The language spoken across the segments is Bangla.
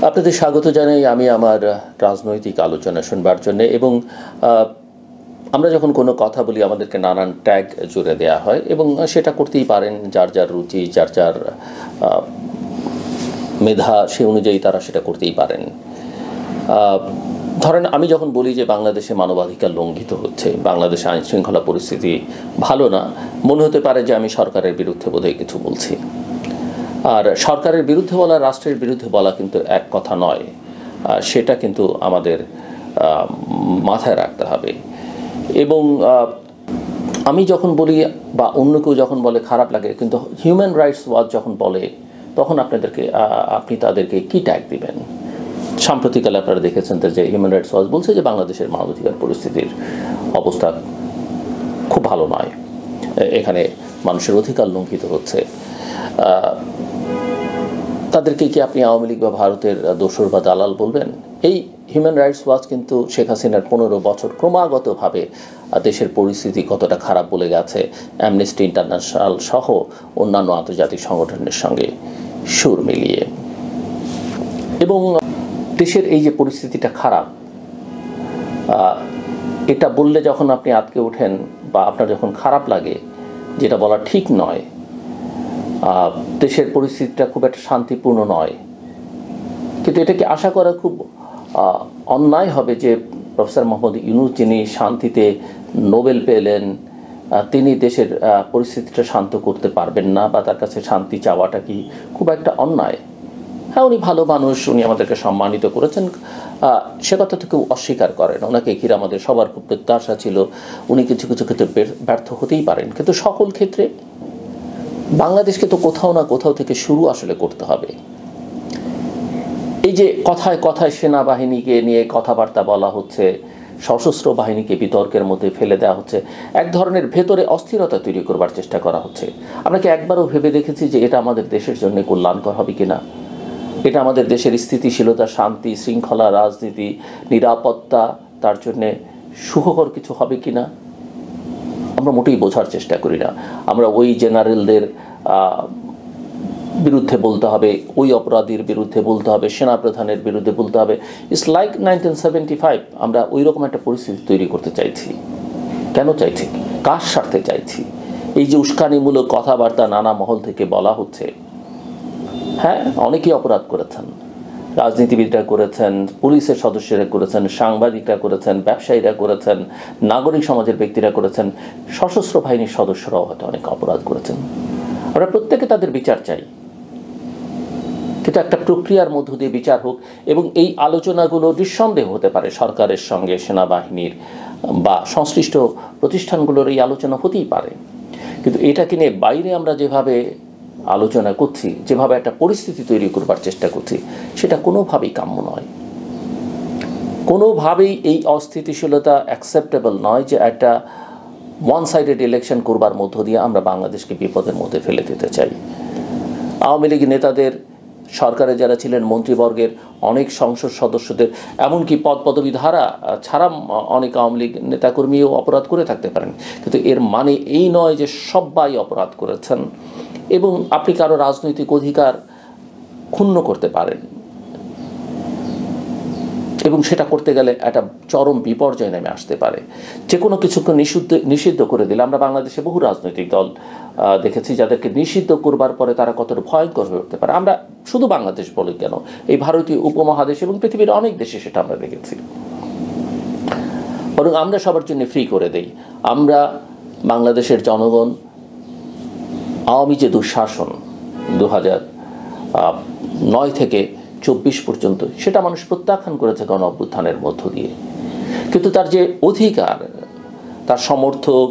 আপনাদের স্বাগত জানাই আমি আমার রাজনৈতিক আলোচনা শুনবার জন্য। এবং আমরা যখন কোনো কথা বলি আমাদেরকে নানান ট্যাগ জুড়ে দেয়া হয়, এবং সেটা করতেই পারেন যার যার রুচি, যার যার মেধা, সে অনুযায়ী তারা সেটা করতেই পারেন। ধরেন আমি যখন বলি যে বাংলাদেশে মানবাধিকার লঙ্ঘিত হচ্ছে, বাংলাদেশে আইন শৃঙ্খলা পরিস্থিতি ভালো না, মনে হতে পারে যে আমি সরকারের বিরুদ্ধে বোধহয় কিছু বলছি। আর সরকারের বিরুদ্ধে বলা, রাষ্ট্রের বিরুদ্ধে বলা কিন্তু এক কথা নয়, সেটা কিন্তু আমাদের মাথায় রাখতে হবে। এবং আমি যখন বলি বা অন্য কেউ যখন বলে খারাপ লাগে, কিন্তু হিউম্যান রাইটস ওয়াচ যখন বলে তখন আপনি তাদেরকে কি ট্যাগ দিবেন? সাম্প্রতিককালে আপনারা দেখেছেন যে হিউম্যান রাইটস ওয়াচ বলছে যে বাংলাদেশের মানবাধিকার পরিস্থিতির অবস্থা খুব ভালো নয়, এখানে মানুষের অধিকার লঙ্ঘিত হচ্ছে। তাদেরকে কি আপনি আওয়ামী লীগ বা ভারতের দোসর বা দালাল বলবেন? এই হিউম্যান রাইটস ওয়াচ কিন্তু শেখ হাসিনার 15 বছর ক্রমাগতভাবে দেশের পরিস্থিতি কতটা খারাপ বলে গেছে, অ্যামনেস্টি ইন্টারন্যাশনাল সহ অন্যান্য আন্তর্জাতিক সংগঠনের সঙ্গে সুর মিলিয়ে। এবং দেশের এই যে পরিস্থিতিটা খারাপ, এটা বললে যখন আপনি আটকে ওঠেন বা আপনার যখন খারাপ লাগে, যেটা বলা ঠিক নয়, দেশের পরিস্থিতিটা খুব একটা শান্তিপূর্ণ নয়, কিন্তু এটাকে আশা করা খুব অন্যায় হবে যে প্রফেসর মোহাম্মদ ইউনূস, যিনি শান্তিতে নোবেল পেলেন, তিনি দেশের পরিস্থিতিটা শান্ত করতে পারবেন না, বা তার কাছে শান্তি চাওয়াটা কি খুব একটা অন্যায়? হ্যাঁ, উনি ভালো মানুষ, উনি আমাদেরকে সম্মানিত করেছেন, সে কথা তো কেউ অস্বীকার করে না। ওনাকে ঘিরে আমাদের সবার খুব প্রত্যাশা ছিল, উনি কিছু কিছু ক্ষেত্রে ব্যর্থ হতেই পারেন, কিন্তু সকল ক্ষেত্রে বাংলাদেশকে তো কোথাও না কোথাও থেকে শুরু আসলে করতে হবে। এই যে কথায় কথায় সেনাবাহিনীকে নিয়ে কথাবার্তা বলা হচ্ছে, সশস্ত্র বাহিনীকে বিতর্কের মধ্যে ফেলে দেওয়া হচ্ছে, এক ধরনের ভেতরে অস্থিরতা তৈরি করবার চেষ্টা করা হচ্ছে। আমরা কি একবারও ভেবে দেখেছি যে এটা আমাদের দেশের জন্য কল্যাণকর হবে কিনা? এটা আমাদের দেশের স্থিতিশীলতা, শান্তি, শৃঙ্খলা, রাজনীতি, নিরাপত্তা, তার জন্যে সুখকর কিছু হবে কিনা? আমরা মোটেই বোঝার চেষ্টা করি না। আমরা ওই জেনারেলদের বিরুদ্ধে বলতে হবে, ওই অপরাধীর বিরুদ্ধে বলতে হবে, সেনাপ্রধানের বিরুদ্ধে বলতে হবে। It's like 1975। আমরা ওই রকম একটা পরিস্থিতি তৈরি করতে চাইছি। কেন চাইছি? কার স্বার্থে চাইছি? এই যে উস্কানিমূলক কথাবার্তা নানা মহল থেকে বলা হচ্ছে, হ্যাঁ, অনেকেই অপরাধ করেছেন, রাজনীতিবিদরা করেছেন, পুলিশের সদস্যরা করেছেন, সাংবাদিকরা করেছেন, ব্যবসায়ীরা করেছেন, নাগরিক সমাজের ব্যক্তিরা করেছেন, সশস্ত্র বাহিনীর সদস্যরাও হয়তো অনেক অপরাধ করেছেন। আমরা প্রত্যেকে তাদের বিচার চাই, কিন্তু একটা প্রক্রিয়ার মধ্য দিয়ে বিচার হোক। এবং এই আলোচনাগুলো নিঃসন্দেহ হতে পারে সরকারের সঙ্গে সেনাবাহিনীর বা সংশ্লিষ্ট প্রতিষ্ঠানগুলোর এই আলোচনা হতেই পারে, কিন্তু এটাকে নিয়ে বাইরে আমরা যেভাবে আলোচনা করছি, যেভাবে একটা পরিস্থিতি তৈরি করবার চেষ্টা করছি, সেটা কোনোভাবেই কাম্য নয়। কোনোভাবেই এই অস্থিতিশীলতা অ্যাকসেপ্টেবল নয় যে একটা ওয়ান সাইডেড ইলেকশন করবার মধ্য দিয়ে আমরা বাংলাদেশকে বিপদের মধ্যে ফেলে দিতে চাই। আওয়ামী লীগ নেতাদের, সরকারে যারা ছিলেন, মন্ত্রীবর্গের অনেক সংসদ সদস্যদের, এমনকি পদপদবি ধারা ছাড়া অনেক আওয়ামী লীগ নেতাকর্মীও অপরাধ করে থাকতে পারেন, কিন্তু এর মানে এই নয় যে সবাই অপরাধ করেছেন এবং আপনি কারো রাজনৈতিক অধিকার ক্ষুণ্ণ করতে পারেন। এবং সেটা করতে গেলে একটা চরম বিপর্যয় নেমে আসতে পারে। যে কোনো কিছুকে নিষিদ্ধ করে দিলে, আমরা বাংলাদেশে বহু রাজনৈতিক দল দেখেছি যাদেরকে নিষিদ্ধ করবার পরে তারা কতটা ভয়ঙ্কর হয়ে উঠতে পারে। আমরা শুধু বাংলাদেশ বলি কেন, এই ভারতীয় উপমহাদেশ এবং পৃথিবীর অনেক দেশে সেটা আমরা দেখেছি। বরং আমরা সবার জন্য ফ্রি করে দেই। আমরা বাংলাদেশের জনগণ আওয়ামী যে দুঃশাসন 2009 থেকে 24 পর্যন্ত, সেটা মানুষ প্রত্যাখ্যান করেছে গণ অভ্যুত্থানের মধ্য দিয়ে। কিন্তু তার যে অধিকার, তার সমর্থক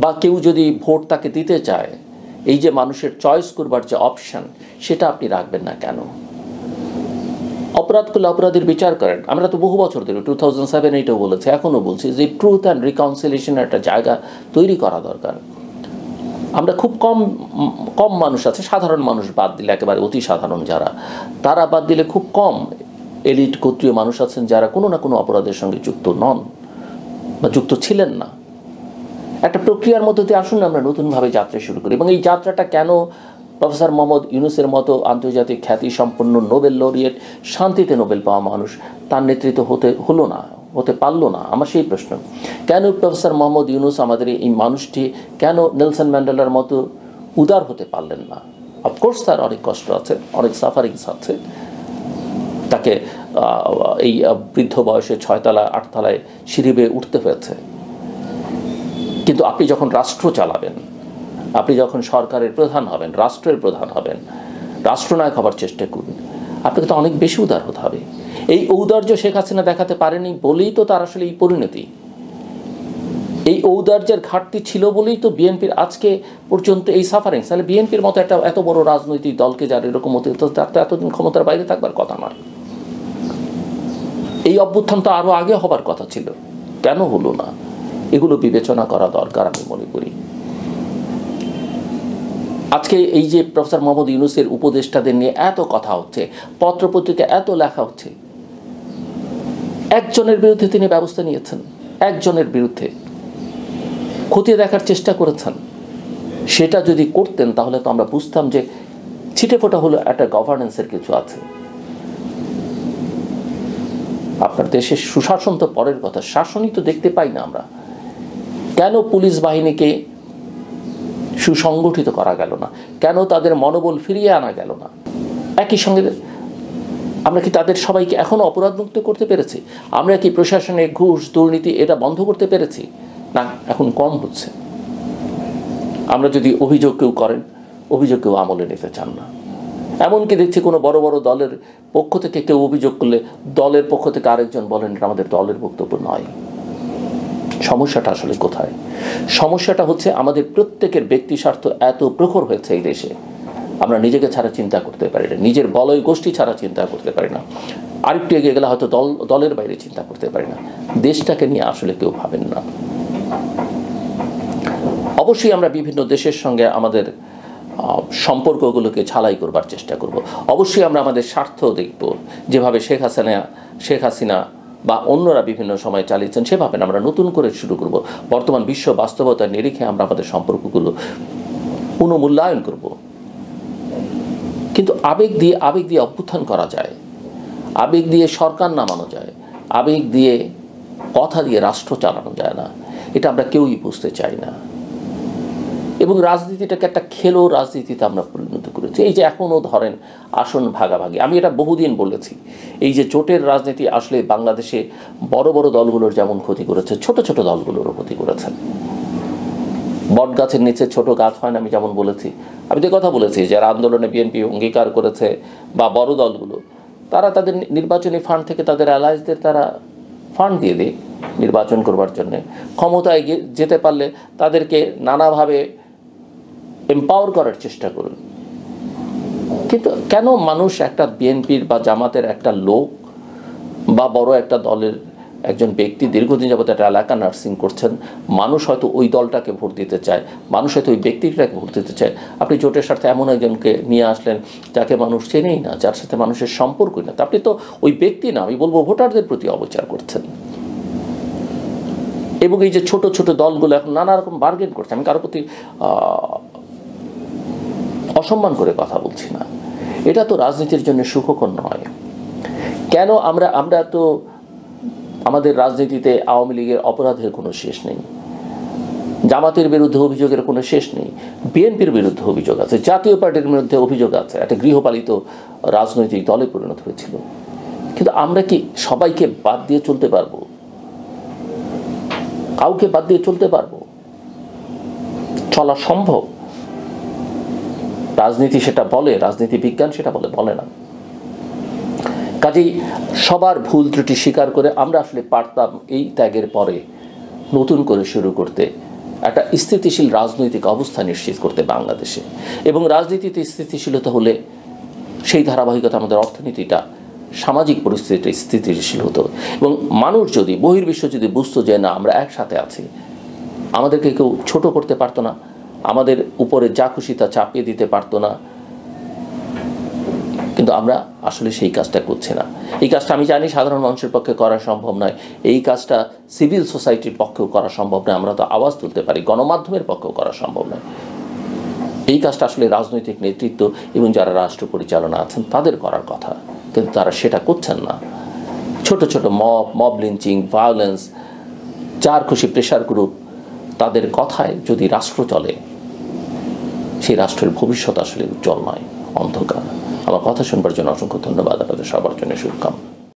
বা কেউ যদি ভোট তাকে দিতে চায়, এই যে মানুষের চয়েস করবার যে অপশান, সেটা আপনি রাখবেন না কেন? অপরাধ করলে অপরাধীর বিচার করেন। আমরা তো বহু বছর ধরে 2007-8-ও বলেছি, এখনও বলছি যে ট্রুথ অ্যান্ড রিকনসিলিয়েশনের একটা জায়গা তৈরি করা দরকার। আমরা খুব কম মানুষ আছে, সাধারণ মানুষ বাদ দিলে, একেবারে অতি সাধারণ যারা, তারা বাদ দিলে খুব কম এলিট গোত্রীয় মানুষ আছেন যারা কোনো না কোনো অপরাধের সঙ্গে যুক্ত নন বা যুক্ত ছিলেন না। একটা প্রক্রিয়ার মধ্যে দিয়ে আসুন আমরা নতুনভাবে যাত্রা শুরু করি। এবং এই যাত্রাটা কেন প্রফেসর মোহাম্মদ ইউনূসের মতো আন্তর্জাতিক খ্যাতিসম্পন্ন নোবেল লরিয়েট, শান্তিতে নোবেল পাওয়া মানুষ তার নেতৃত্ব হতে পারলো না? আমার সেই প্রশ্ন। কেন প্রফেসর মোহাম্মদ ইউনূস, আমাদের এই মানুষটি কেন নেলসন ম্যান্ডেলার মতো উদার হতে পারলেন না? অফকোর্স তার অনেক কষ্ট আছে, অনেক সাফারিংস আছে, তাকে এই বৃদ্ধ বয়সে 6 তলা 8 তলায় সিঁড়ি বেয়ে উঠতে হয়েছে। কিন্তু আপনি যখন রাষ্ট্র চালাবেন, আপনি যখন সরকারের প্রধান হবেন, রাষ্ট্রের প্রধান হবেন, রাষ্ট্রনায়ক হবার চেষ্টা করুন, আপনাকে তো অনেক বেশি উদার হতে হবে। এই ঔদার্য শেখ হাসিনা দেখাতে পারেনি বলেই তো তার আসলে এই পরিণতি। এই ঔদার্যের ঘাটতি ছিল বলেই তো বিএনপির আজকে পর্যন্ত এই সাফারিং। তাহলে বিএনপির মতো একটা এত বড় রাজনৈতিক দলকে যার এরকম হতে, তার তো এতদিন ক্ষমতার বাইরে থাকবার কথা নয়। এই অভ্যুত্থান তো আরও আগে হবার কথা ছিল, কেন হলো না? এগুলো বিবেচনা করা দরকার আমি মনে করি। আজকে এই যে প্রফেসর মোহাম্মদ ইউনূসের উপদেষ্টাদের নিয়ে এত কথা হচ্ছে, পত্রপত্রিকা এত লেখা হচ্ছে, একজনের বিরুদ্ধে তিনি ব্যবস্থা নিয়েছেন, একজনের বিরুদ্ধে খতিয়ে দেখার চেষ্টা করেছেন। সেটা যদি করতেন তাহলে তো আমরা বুঝতাম যে ছিটেফোঁটা হলো একটা গভর্নেন্সের কিছু আছে। আপনার দেশের সুশাসন তো পরের কথা, শাসনই তো দেখতে পাই না আমরা। কেন পুলিশ বাহিনীকে সুসংগঠিত করা গেল না? কেন তাদের মনোবল ফিরিয়ে আনা গেল না? একই সঙ্গে আমরা কি তাদের সবাইকে এখনও অপরাধমুক্ত করতে পেরেছি? আমরা কি প্রশাসনে ঘুষ দুর্নীতি এটা বন্ধ করতে পেরেছি? না, এখন কম হচ্ছে। আমরা যদি অভিযোগ কেউ করেন, অভিযোগ কেউ আমলে নিতে চান না। এমনকি দেখছি কোনো বড় বড় দলের পক্ষ থেকে কেউ অভিযোগ করলে দলের পক্ষ থেকে আরেকজন বলেন এটা আমাদের দলের বক্তব্য নয়। সমস্যাটা আসলে কোথায়? সমস্যাটা হচ্ছে আমাদের প্রত্যেকের ব্যক্তি স্বার্থ এত প্রখর হয়েছে এই দেশে, আমরা নিজেকে ছাড়া চিন্তা করতে পারি না, নিজের বলয় গোষ্ঠী ছাড়া চিন্তা করতে পারি না, আরেকটু এগিয়ে গেলে হয়তো দলের বাইরে চিন্তা করতে পারি না। দেশটাকে নিয়ে আসলে কেউ ভাবেন না। অবশ্যই আমরা বিভিন্ন দেশের সঙ্গে আমাদের সম্পর্কগুলোকে ঝালাই করবার চেষ্টা করব। অবশ্যই আমরা আমাদের স্বার্থ দেখব, যেভাবে শেখ হাসিনা বা অন্যরা বিভিন্ন সময় চালিয়েছেন সেভাবে আমরা নতুন করে শুরু করব। বর্তমান বিশ্ব বাস্তবতার নিরিখে আমরা আমাদের সম্পর্কগুলো পুনঃমূল্যায়ন করব। কিন্তু আবেগ দিয়ে অভ্যুত্থান করা যায়, আবেগ দিয়ে সরকার নামানো যায়, আবেগ দিয়ে কথা দিয়ে রাষ্ট্র চালানো যায় না। এটা আমরা কেউই বুঝতে চাই না। এবং রাজনীতিটাকে একটা খেলো রাজনীতিতে আমরা পরিণত করেছি। এই যে এখনও ধরেন আসন ভাগাভাগি, আমি এটা বহুদিন বলেছি, এই যে জোটের রাজনীতি আসলে বাংলাদেশে বড় বড় দলগুলোর যেমন ক্ষতি করেছে, ছোট ছোট দলগুলোরও ক্ষতি করেছেন। বট গাছের নিচে ছোট গাছ হয় না, আমি যেমন বলেছি। আমি তো কথা বলেছি যারা আন্দোলনে বিএনপি অঙ্গীকার করেছে বা বড় দলগুলো, তারা তাদের নির্বাচনী ফান্ড থেকে তাদের অ্যালায়েন্সদের তারা ফান্ড দিয়ে দেয় নির্বাচন করবার জন্যে। ক্ষমতায় যেতে পারলে তাদেরকে নানাভাবে এম্পাওয়ার করার চেষ্টা করুন। কিন্তু কেন মানুষ একটা বিএনপির বা জামাতের একটা লোক বা বড় একটা দলের একজন ব্যক্তি দীর্ঘদিন যাবত একটা এলাকা নার্সিং করছেন, মানুষ হয়তো ওই দলটাকে ভোট দিতে চায়, মানুষ হয়তো ওই ব্যক্তিটাকে ভোট দিতে চায়। আপনি জোটের স্বার্থে এমন একজনকে নিয়ে আসলেন যাকে মানুষ চেনেই না, যার সাথে মানুষের সম্পর্কই না, আপনি তো ওই ব্যক্তি না, আমি বলবো ভোটারদের প্রতি অবচার করছেন। এবং এই যে ছোট ছোট দলগুলো এখন নানা রকম বার্গেন করছে, আমি কারোর প্রতি অসম্মান করে কথা বলছি না, এটা তো রাজনীতির জন্য সুখকর নয়। কেন আমরা তো আমাদের রাজনীতিতে আওয়ামী লীগের অপরাধের কোনো শেষ নেই, জামাতের বিরুদ্ধে অভিযোগের কোনো শেষ নেই, বিএনপির বিরুদ্ধে অভিযোগ আছে, জাতীয় পার্টির বিরুদ্ধে অভিযোগ আছে, একটা গৃহপালিত রাজনৈতিক দলে পরিণত হয়েছিল। কিন্তু আমরা কি সবাইকে বাদ দিয়ে চলতে পারবো? কাউকে বাদ দিয়ে চলতে পারবো? চলা সম্ভব? রাজনীতি সেটা বলে, রাজনীতি বিজ্ঞান সেটা বলে না। কাজেই সবার ভুল ত্রুটি স্বীকার করে আমরা আসলে পারতাম এই ত্যাগের পরে নতুন করে শুরু করতে, একটা স্থিতিশীল রাজনৈতিক অবস্থা নিশ্চিত করতে বাংলাদেশে। এবং রাজনীতিতে স্থিতিশীলতা হলে সেই ধারাবাহিকতা আমাদের অর্থনীতিটা, সামাজিক পরিস্থিতিটা স্থিতিশীল হতো। এবং মানুষ যদি, বহির্বিশ্ব যদি বুঝতো যে না আমরা একসাথে আছি, আমাদেরকে কেউ ছোট করতে পারতো না, আমাদের উপরে যা খুশি তা চাপিয়ে দিতে পারতো না। কিন্তু আমরা আসলে সেই কাজটা করছি না। এই কাজটা আমি জানি সাধারণ মানুষের পক্ষে করা সম্ভব নয়, এই কাজটা সিভিল সোসাইটির পক্ষেও করা সম্ভব নয়, আমরা তো আওয়াজ তুলতে পারি, গণমাধ্যমের পক্ষেও করা সম্ভব নয়। এই কাজটা আসলে রাজনৈতিক নেতৃত্ব এবং যারা রাষ্ট্র পরিচালনা আছেন তাদের করার কথা, কিন্তু তারা সেটা করছেন না। ছোট ছোট মব লিঞ্চিং, ভায়োলেন্স, যার খুশি প্রেশার গ্রুপ, তাদের কথায় যদি রাষ্ট্র চলে, সেই রাষ্ট্রের ভবিষ্যৎ আসলে উজ্জ্বল নয়, অন্ধকার। আমার কথা শুনবার জন্য অসংখ্য ধন্যবাদ, আপনাদের সবার জন্য শুভকামনা।